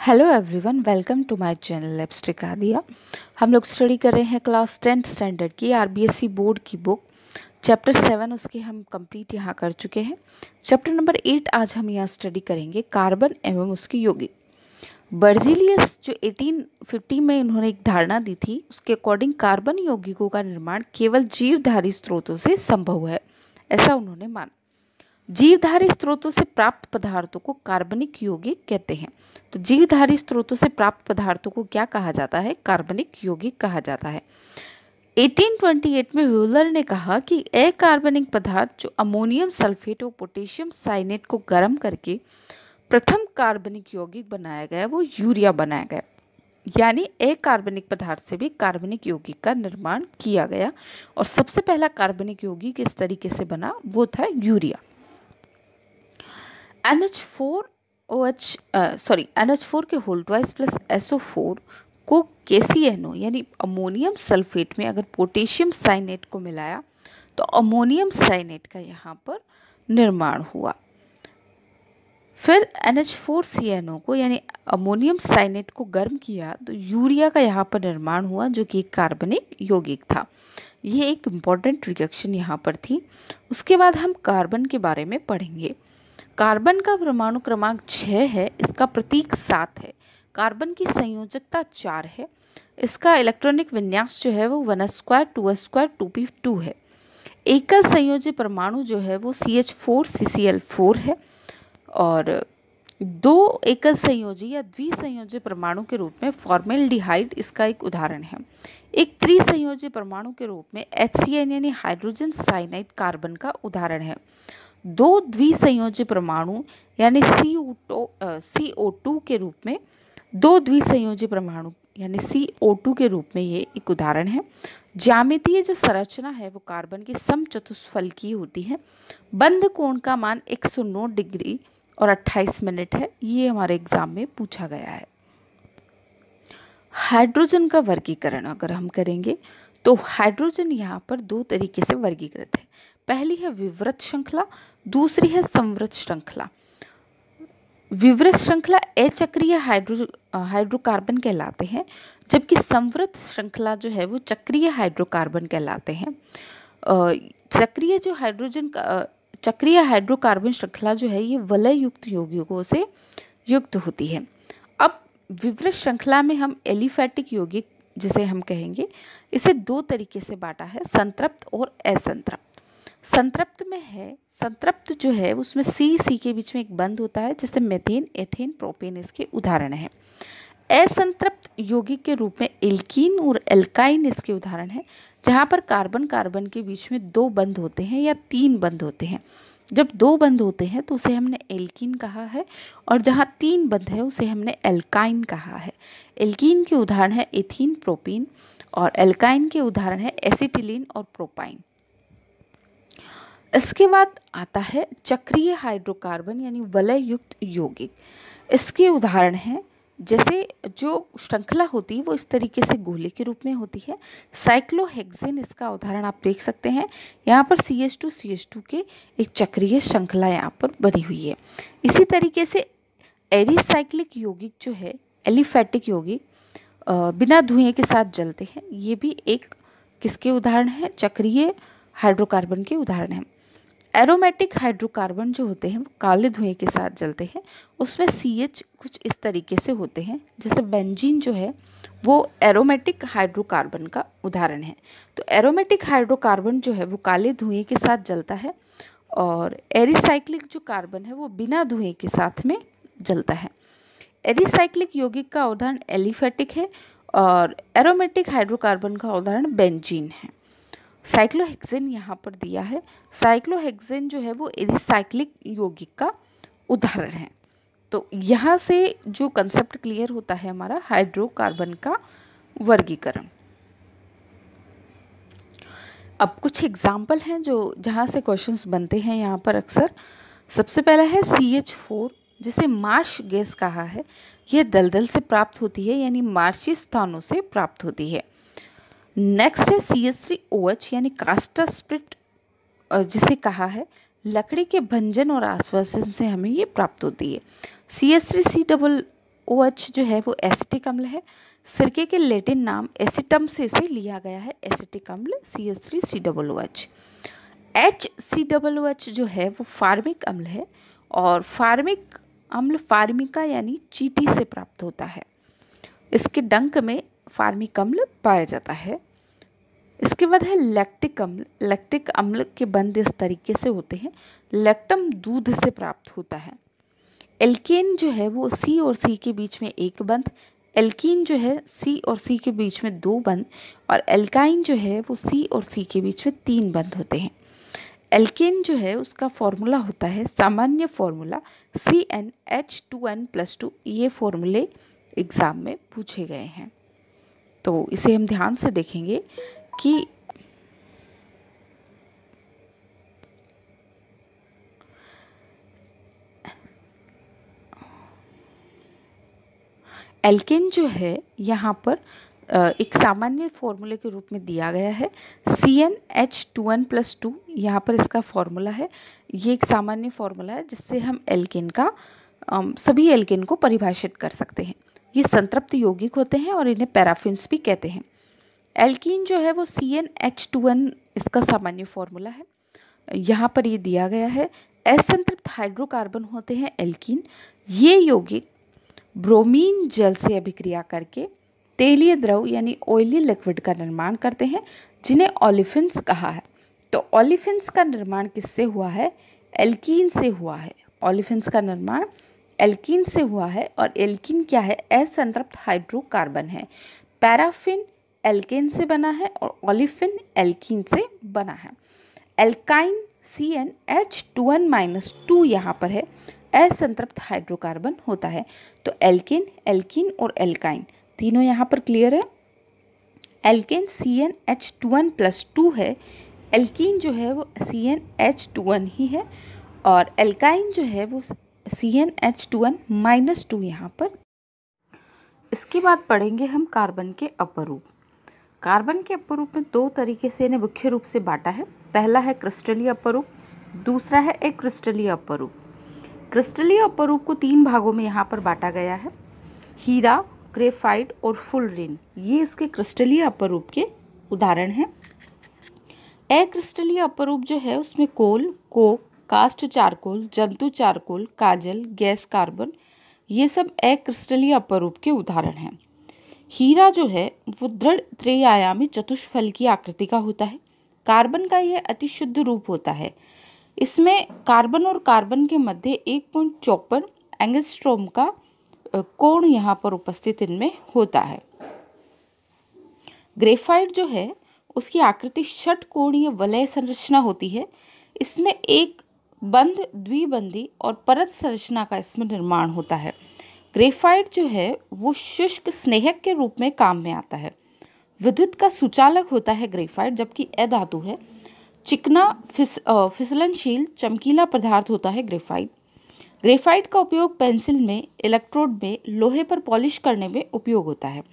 Hello everyone, welcome to my channel lipstick Aadiya. हम लोग study कर रहे हैं क्लास 10th स्टैंडर्ड की आरबीएसई बोर्ड की बुक चैप्टर 7 उसके हम कंप्लीट यहाँ कर चुके हैं। चैप्टर नंबर 8 आज हम यहाँ स्टडी करेंगे, कार्बन एवं उसके यौगिक। बर्जीलियस जो 1850 में उन्होंने एक धारणा दी थी, उसके अकॉर्डिंग कार्बन यौगिकों का निर्माण केवल जीवधारी स्रोतों से संभव है, ऐसा उन्होंने माना। जीवधारी स्रोतों से प्राप्त पदार्थों को कार्बनिक यौगिक कहते हैं। तो जीवधारी स्रोतों से प्राप्त पदार्थों को क्या कहा जाता है? कार्बनिक यौगिक कहा जाता है। 1828 में व्यूलर ने कहा कि अकार्बनिक पदार्थ जो अमोनियम सल्फेट और पोटेशियम साइनेट को गर्म करके प्रथम कार्बनिक यौगिक बनाया गया, वो यूरिया बनाया गया। यानी अकार्बनिक पदार्थ से भी कार्बनिक यौगिक का निर्माण किया गया और सबसे पहला कार्बनिक यौगिक इस तरीके से बना, वो था यूरिया। NH4 के होल ट्वाइस प्लस SO4 को KCNO यानी अमोनियम सल्फेट में अगर पोटेशियम साइनेट को मिलाया तो अमोनियम साइनेट का यहाँ पर निर्माण हुआ। फिर NH4CNO को यानी अमोनियम साइनेट को गर्म किया तो यूरिया का यहाँ पर निर्माण हुआ, जो कि एक कार्बनिक यौगिक था। ये एक इम्पॉर्टेंट रिएक्शन यहाँ पर थी। उसके बाद हम कार्बन के बारे में पढ़ेंगे। कार्बन का परमाणु क्रमांक 6 है, इसका प्रतीक 7 है। कार्बन की संयोजकता 4 है। इसका इलेक्ट्रॉनिक विन्यास जो है वो 1s2 2s2 2p2 है। एकल संयोजी परमाणु जो है वो CH4 है और दो एकल संयोजी या द्विसंयोजी परमाणु के रूप में फॉर्मेल्डिहाइड इसका एक उदाहरण है। एक त्रिसंयोजी परमाणु के रूप में HCN यानी हाइड्रोजन साइनाइड कार्बन का उदाहरण है। दो द्विसंयोजी परमाणु यानी CO2 के रूप में दो द्विसंयोजी परमाणु यानी CO2 के रूप में ये एक उदाहरण है। ज्यामितीय जो संरचना है वो कार्बन की समचतुष्फलकीय की होती है। बंध कोण का मान 109 डिग्री और 28 मिनट है। ये हमारे एग्जाम में पूछा गया है। हाइड्रोजन का वर्गीकरण अगर हम करेंगे तो हाइड्रोजन यहाँ पर दो तरीके से वर्गीकृत है। पहली है विवृत श्रृंखला, दूसरी है संवृत श्रृंखला। विवृत श्रृंखला अचक्रीय हाइड्रोकार्बन कहलाते हैं, जबकि संवृत श्रृंखला जो है वो चक्रीय हाइड्रोकार्बन कहलाते हैं। चक्रीय हाइड्रोकार्बन श्रृंखला जो है ये वलय युक्त यौगिकों से युक्त होती है। अब विवृत श्रृंखला में हम एलिफैटिक यौगिक जिसे हम कहेंगे, इसे दो तरीके से बांटा है, संतृप्त और असंतृप्त। संतृप्त में है, संतृप्त जो है उसमें C के बीच में एक बंध होता है, जैसे मेथेन, एथेन, प्रोपेन इसके उदाहरण हैं। असंतृप्त यौगिक के रूप में एल्कीन और एल्काइन इसके उदाहरण हैं, जहाँ पर कार्बन कार्बन के बीच में दो बंध होते हैं या तीन बंध होते हैं। जब दो बंध होते हैं तो उसे हमने एल्कीन कहा है और जहाँ तीन बंध है उसे हमने एल्काइन कहा है। एल्कीन के उदाहरण है एथीन, प्रोपीन और एल्काइन के उदाहरण है एसिटिलीन और प्रोपाइन। इसके बाद आता है चक्रीय हाइड्रोकार्बन यानी वलय युक्त यौगिक। इसके उदाहरण हैं, जैसे जो श्रृंखला होती है वो इस तरीके से गोले के रूप में होती है। साइक्लोहेक्सेन इसका उदाहरण आप देख सकते हैं। यहाँ पर CH2 के एक चक्रीय श्रृंखला यहाँ पर बनी हुई है। इसी तरीके से एरिसाइक्लिक यौगिक जो है, एलिफैटिक यौगिक बिना धुएं के साथ जलते हैं। ये भी एक किसके उदाहरण है? चक्रीय हाइड्रोकार्बन के उदाहरण हैं। एरोमेटिक हाइड्रोकार्बन जो होते हैं वो काले धुएं के साथ जलते हैं। उसमें CH कुछ इस तरीके से होते हैं, जैसे बेंजीन जो है वो एरोमेटिक हाइड्रोकार्बन का उदाहरण है। तो एरोमेटिक हाइड्रोकार्बन जो है वो काले धुएं के साथ जलता है और एरिसाइक्लिक जो कार्बन है वो बिना धुएं के साथ में जलता है। एरिसाइक्लिक यौगिक का उदाहरण एलिफैटिक है और एरोमेटिक हाइड्रोकार्बन का उदाहरण बेंजीन है। साइक्लोहेक्सेन यहाँ पर दिया है। साइक्लोहेक्सेन जो है वो एरिसाइक्लिक यौगिक का उदाहरण है। तो यहाँ से जो कंसेप्ट क्लियर होता है हमारा हाइड्रोकार्बन का वर्गीकरण। अब कुछ एग्जाम्पल हैं जो जहाँ से क्वेश्चंस बनते हैं यहाँ पर अक्सर। सबसे पहला है CH4 जिसे मार्श गैस कहा है। यह दलदल से प्राप्त होती है यानी मार्शी स्थानों से प्राप्त होती है। नेक्स्ट है CH3OH यानी कास्टा स्प्रिट जिसे कहा है लकड़ी के भंजन और आश्वासन से हमें ये प्राप्त होती है। CH3C OH जो है वो एसिटिक अम्ल है। सिरके के लैटिन नाम एसिटम से इसे लिया गया है, एसिटिक अम्ल CH3COOH। HCOOH जो है वो फार्मिक अम्ल है और फार्मिक अम्ल फार्मिका यानी चींटी से प्राप्त होता है। इसके डंक में फार्मिक अम्ल पाया जाता है। इसके बाद है लैक्टिक अम्ल। लैक्टिक अम्ल के बंध इस तरीके से होते हैं, लैक्टम दूध से प्राप्त होता है। एल्केन जो है वो C और C के बीच में एक बंध, एल्कीन जो है C और C के बीच में दो बंध और एल्काइन जो है वो C और C के बीच में तीन बंध होते हैं। एल्केन जो है उसका फॉर्मूला होता है सामान्य फॉर्मूला CnH2n+2। ये फॉर्मूले एग्ज़ाम में पूछे गए हैं, तो इसे हम ध्यान से देखेंगे कि एल्केन जो है यहाँ पर एक सामान्य फॉर्मूले के रूप में दिया गया है CnH2n+2। यहाँ पर इसका फॉर्मूला है, ये एक सामान्य फॉर्मूला है जिससे हम एल्केन का सभी एल्केन को परिभाषित कर सकते हैं। ये संतृप्त यौगिक होते हैं और इन्हें पैराफिन्स भी कहते हैं। एल्कीन जो है वो CnH2n इसका सामान्य फॉर्मूला है, यहाँ पर ये दिया गया है। असंतृप्त हाइड्रोकार्बन होते हैं एल्कीन। ये यौगिक ब्रोमीन जल से अभिक्रिया करके तेलीय द्रव यानी ऑयली लिक्विड का निर्माण करते हैं, जिन्हें ओलिफिन्स कहा है। तो ओलिफिन्स का निर्माण किससे हुआ है? एल्कीन से हुआ है। ओलिफिन्स का निर्माण एल्कीन से हुआ है और एल्कीन क्या है? असंतृप्त हाइड्रोकार्बन है। पैराफिन एल्केन से बना है और ओलिफिन एल्कीन से बना है। एल्काइन CnH2n-2 यहाँ पर है, असंतृप्त हाइड्रोकार्बन होता है। तो एल्केन, एल्कीन और एल्काइन तीनों यहाँ पर क्लियर है। एल्केन CnH2n+2 है, एल्कीन जो है वो CnH2n ही है और एल्काइन जो है वो CnH2n-2 यहाँ पर। इसके बाद पढ़ेंगे हम कार्बन के अपरूप। कार्बन के अपरूप में दो तरीके से इन्हें मुख्य रूप से बांटा है। पहला है क्रिस्टलीय अपरूप, दूसरा है अक्रिस्टलीय अपरूप। क्रिस्टलीय अपरूप को तीन भागों में यहाँ पर बांटा गया है, हीरा, ग्रेफाइट और फुलरिन। ये इसके क्रिस्टलीय अपरूप के उदाहरण हैं। अक्रिस्टलीय अपरूप जो है उसमें कोल, कोक, कास्ट चारकोल, जंतु चारकोल, काजल, गैस कार्बन, ये सब अक्रिस्टलीय अपरूप के उदाहरण हैं। हीरा जो है वो दृढ़ त्रिआयामी चतुष्फल की आकृति का होता है। कार्बन का यह अति शुद्ध रूप होता है। इसमें कार्बन और कार्बन के मध्य 1.54 एंगस्ट्रॉम का कोण यहाँ पर उपस्थित इनमें होता है। ग्रेफाइट जो है उसकी आकृति षटकोणीय वलय संरचना होती है। इसमें एक बंध, द्विबंधी और परत संरचना का इसमें निर्माण होता है। ग्रेफाइट जो है वो शुष्क स्नेहक के रूप में काम में आता है। विद्युत का सुचालक होता है ग्रेफाइट, जबकि अधातु है। चिकना फिसलनशील चमकीला पदार्थ होता है ग्रेफाइट। ग्रेफाइट का उपयोग पेंसिल में, इलेक्ट्रोड में, लोहे पर पॉलिश करने में उपयोग होता है।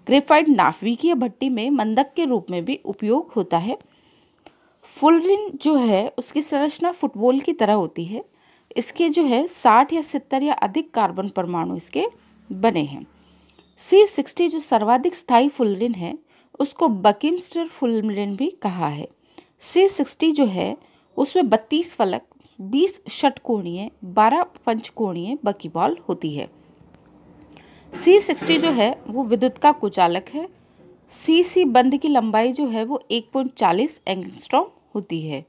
ग्रेफाइट नाभिकीय भट्टी में मंदक के रूप में भी उपयोग होता है। फुलरिन जो है उसकी संरचना फुटबॉल की तरह होती है। इसके जो है 60 या 70 या अधिक कार्बन परमाणु इसके बने हैं। C60 जो सर्वाधिक स्थायी फुलरिन है उसको बकिंस्टर फुलरिन भी कहा है। C60 जो है उसमें 32 फलक, 20 षटकोणीय, 12 पंचकोणीय बकीबॉल होती है। C60 जो है वो विद्युत का कुचालक है। CC बंध की लंबाई जो है वो 1.40 एंगस्ट्रॉम होती है।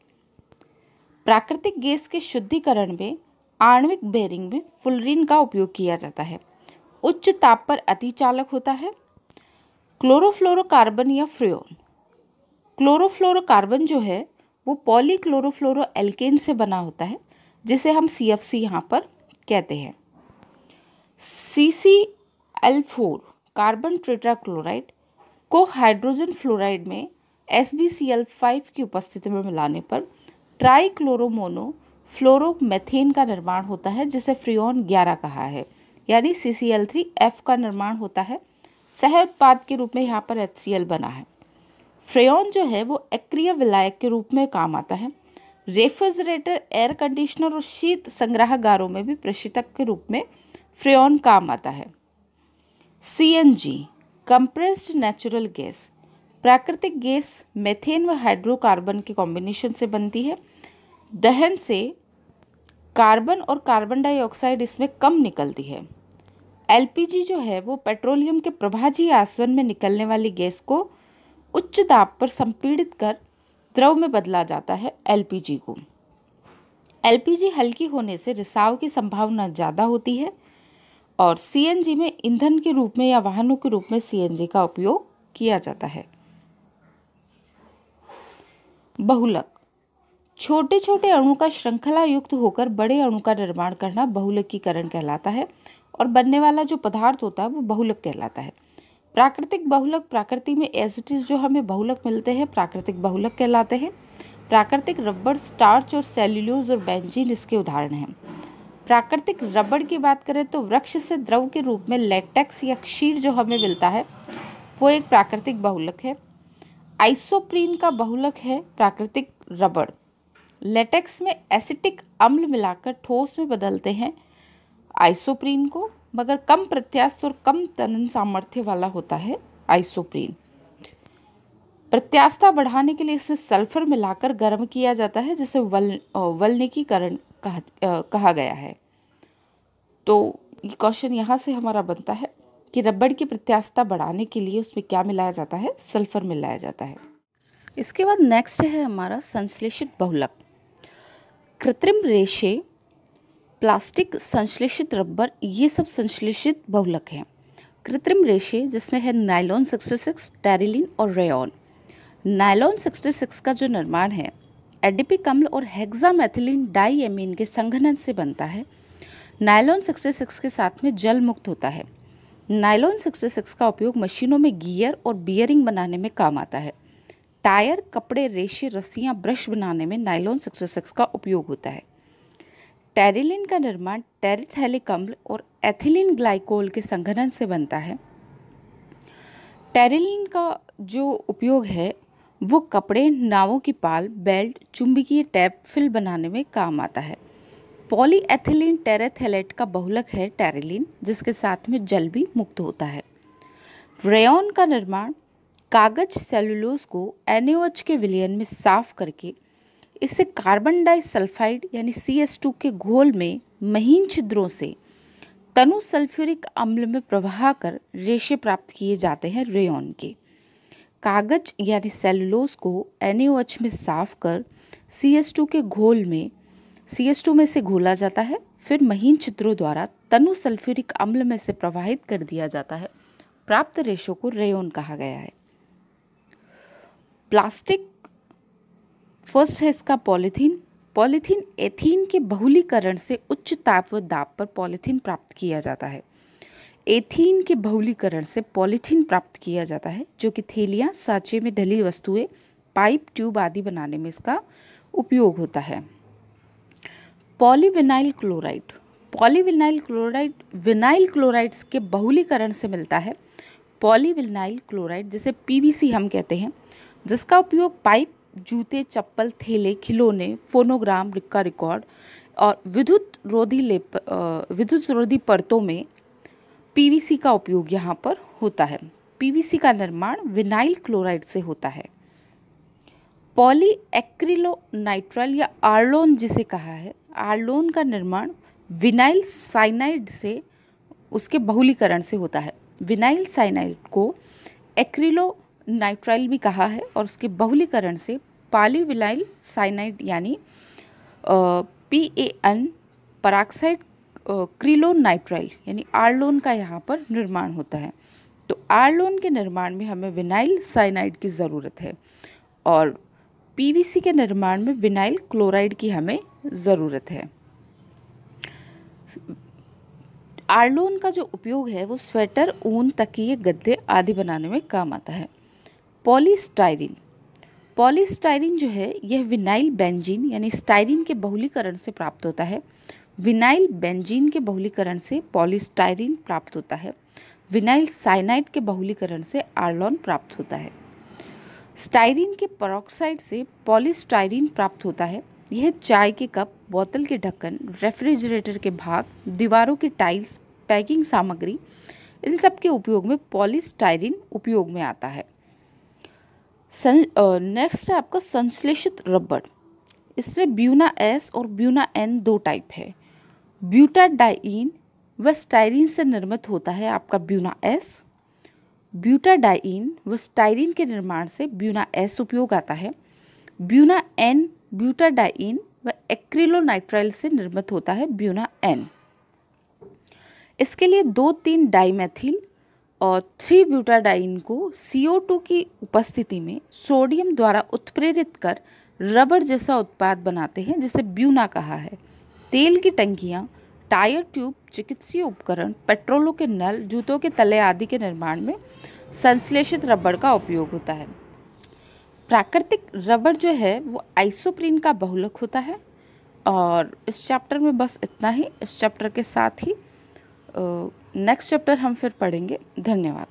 प्राकृतिक गैस के शुद्धिकरण में आणविक बेयरिंग में फुलरिन का उपयोग किया जाता है। उच्च ताप पर अतिचालक होता है। क्लोरोफ्लोरोकार्बन या फ्रेओन। क्लोरोफ्लोरोकार्बन जो है वो पॉलीक्लोरोफ्लोरो एल्केन से बना होता है, जिसे हम CFC यहाँ पर कहते हैं। CCl4 कार्बन टेट्राक्लोराइड को हाइड्रोजन फ्लोराइड में SbCl5 की उपस्थिति में मिलाने पर ट्राइक्लोरोमोनो फ्लोरोमेथेन का निर्माण होता है, जिसे फ्रेओन 11 कहा है, यानी CCl3F का निर्माण होता है। सह उत्पाद के रूप में यहाँ पर HCl बना है। फ्रेओन जो है वो अक्रिय विलायक के रूप में काम आता है। रेफ्रिजरेटर, एयर कंडीशनर और शीत संग्रहगारों में भी प्रशीतक के रूप में फ्रेओन काम आता है। CNG कंप्रेस्ड नेचुरल गैस, प्राकृतिक गैस मेथेन व हाइड्रोकार्बन के कॉम्बिनेशन से बनती है। दहन से कार्बन और कार्बन डाइऑक्साइड इसमें कम निकलती है। LPG जो है वो पेट्रोलियम के प्रभाजी आसवन में निकलने वाली गैस को उच्च दाब पर संपीड़ित कर द्रव में बदला जाता है LPG को। LPG हल्की होने से रिसाव की संभावना ज़्यादा होती है और CNG में ईंधन के रूप में या वाहनों के रूप में CNG का उपयोग किया जाता है। बहुलक, छोटे छोटे अणु का श्रृंखला युक्त होकर बड़े अणु का निर्माण करना बहुलकीकरण कहलाता है और बनने वाला जो पदार्थ होता है वो बहुलक कहलाता है। प्राकृतिक बहुलक प्रकृति में एज इट इज जो हमें बहुलक मिलते हैं प्राकृतिक बहुलक कहलाते हैं। प्राकृतिक रबर, स्टार्च और सेल्यूलोज और बेंजीन इसके उदाहरण हैं। प्राकृतिक रबड़ की बात करें तो वृक्ष से द्रव के रूप में लेटेक्स या क्षीर जो हमें मिलता है वो एक प्राकृतिक बहुलक है। आइसोप्रीन का बहुलक है प्राकृतिक रबड़। लेटेक्स में एसिटिक अम्ल मिलाकर ठोस में बदलते हैं आइसोप्रीन को, मगर कम प्रत्यास्थ और कम तनन सामर्थ्य वाला होता है आइसोप्रीन। प्रत्यास्थता बढ़ाने के लिए इसमें सल्फर मिलाकर गर्म किया जाता है जिसे वल्लकीकरण कहा गया है। तो ये क्वेश्चन यहाँ से हमारा बनता है कि रबड़ की प्रत्यास्थता बढ़ाने के लिए उसमें क्या मिलाया जाता है, सल्फर मिलाया जाता है। इसके बाद नेक्स्ट है हमारा संश्लेषित बहुलक। कृत्रिम रेशे, प्लास्टिक, संश्लेषित रबर, ये सब संश्लेषित बहुलक हैं। कृत्रिम रेशे जिसमें है नायलॉन 66, टेरिलीन और रेयॉन। नायलॉन 66 का जो निर्माण है एडिपिक अम्ल और हेक्सामेथिलीन डाइएमीन के संघनन से बनता है। नायलॉन 66 के साथ में जल मुक्त होता है। नायलॉन 66 का उपयोग मशीनों में गियर और बियरिंग बनाने में काम आता है। टायर, कपड़े, रेशे, रस्सियाँ, ब्रश बनाने में नायलॉन 66 का उपयोग होता है। टेरिलीन का निर्माण टेरिथैलिक अम्ल और एथिलीन ग्लाइकोल के संघनन से बनता है। टेरिलीन का जो उपयोग है वो कपड़े, नावों की पाल, बेल्ट, चुंबकीय टैप, फिल बनाने में काम आता है। पॉलीएथिलीन टेरेथैलेट का बहुलक है टेरिलीन जिसके साथ में जल भी मुक्त होता है। रेयॉन का निर्माण कागज, सेलुलोज को NaOH के विलयन में साफ करके इससे कार्बन डाइसल्फाइड यानी CS2 के घोल में महीन छिद्रों से तनु सल्फ्यूरिक अम्ल में प्रवाह कर रेशे प्राप्त किए जाते हैं रेयॉन के। कागज यानी सेलुलोज को NaOH में साफ कर CS2 के घोल में CS2 में से घोला जाता है, फिर महीन छिद्रों द्वारा तनु सल्फ्यूरिक अम्ल में से प्रवाहित कर दिया जाता है। प्राप्त रेशों को रेयॉन कहा गया है। प्लास्टिक, फर्स्ट है इसका पॉलीथीन। पॉलीथीन एथीन के बहुलीकरण से उच्च ताप व दाब पर पॉलीथीन प्राप्त किया जाता है। एथीन के बहुलीकरण से पॉलीथीन प्राप्त किया जाता है जो कि थैलियाँ, सांचे में ढली वस्तुएं, पाइप, ट्यूब आदि बनाने में इसका उपयोग होता है। Polyvinyl chloride, polyvinyl chloride vinyl chlorides के बहुलीकरण से मिलता है। पॉलीविनाइल क्लोराइड जिसे PVC हम कहते हैं, जिसका उपयोग पाइप, जूते, चप्पल, थैले, खिलौने, फोनोग्राम का रिकॉर्ड और विद्युत रोधी परतों में PVC का उपयोग यहाँ पर होता है। PVC का निर्माण विनाइल क्लोराइड से होता है। पॉलीएक्रिलोनाइट्राइल या आर्लोन जिसे कहा है, आर्लोन का निर्माण विनाइल साइनाइड से उसके बहुलीकरण से होता है। विनाइल साइनाइड को एक्रिलोनाइट्राइल भी कहा है और उसके बहुलीकरण से पॉलीविनाइल साइनाइड यानी PAN पराक्साइड क्रिलोनाइट्राइल यानी आर्लोन का यहाँ पर निर्माण होता है। तो आर्लोन के निर्माण में हमें विनाइल साइनाइड की ज़रूरत है और PVC के निर्माण में विनाइल क्लोराइड की हमें ज़रूरत है। आर्लोन का जो उपयोग है वो स्वेटर, ऊन, तकिए, गद्दे आदि बनाने में काम आता है। पॉलीस्टाइरीन, पॉलीस्टाइरीन जो है यह विनाइल बेंजीन यानी स्टाइरीन के बहुलीकरण से प्राप्त होता है। विनाइल बेंजीन के बहुलीकरण से पॉलीस्टाइरीन प्राप्त होता है। विनाइल साइनाइड के बहुलीकरण से आर्लोन प्राप्त होता है। स्टाइरीन के पेरोक्साइड से पॉलीस्टाइरीन प्राप्त होता है। यह चाय के कप, बोतल के ढक्कन, रेफ्रिजरेटर के भाग, दीवारों की टाइल्स, पैकिंग सामग्री इन सब के उपयोग में पॉलीस्टाइरीन उपयोग में आता है। नेक्स्ट है आपका संश्लेषित रबर। इसमें ब्यूना एस और ब्यूना एन दो टाइप है। ब्यूटाडाइन व स्टाइरीन से निर्मित होता है आपका ब्यूना एस। ब्यूटाडाइन व स्टाइरीन के निर्माण से ब्यूना एस उपयोग आता है। ब्यूना एन ब्यूटाडाइन व एक्रिलोनाइट्राइल से निर्मित होता है ब्यूना एन। इसके लिए 2,3 डाइमेथिल और 3 ब्यूटाडाइन को CO2 की उपस्थिति में सोडियम द्वारा उत्प्रेरित कर रबर जैसा उत्पाद बनाते हैं जिसे ब्यूना कहा है। तेल की टंकियाँ, टायर ट्यूब, चिकित्सीय उपकरण, पेट्रोलों के नल, जूतों के तले आदि के निर्माण में संश्लेषित रबर का उपयोग होता है। प्राकृतिक रबर जो है वो आइसोप्रीन का बहुलक होता है। और इस चैप्टर में बस इतना ही। इस चैप्टर के साथ ही नेक्स्ट चैप्टर हम फिर पढ़ेंगे। धन्यवाद।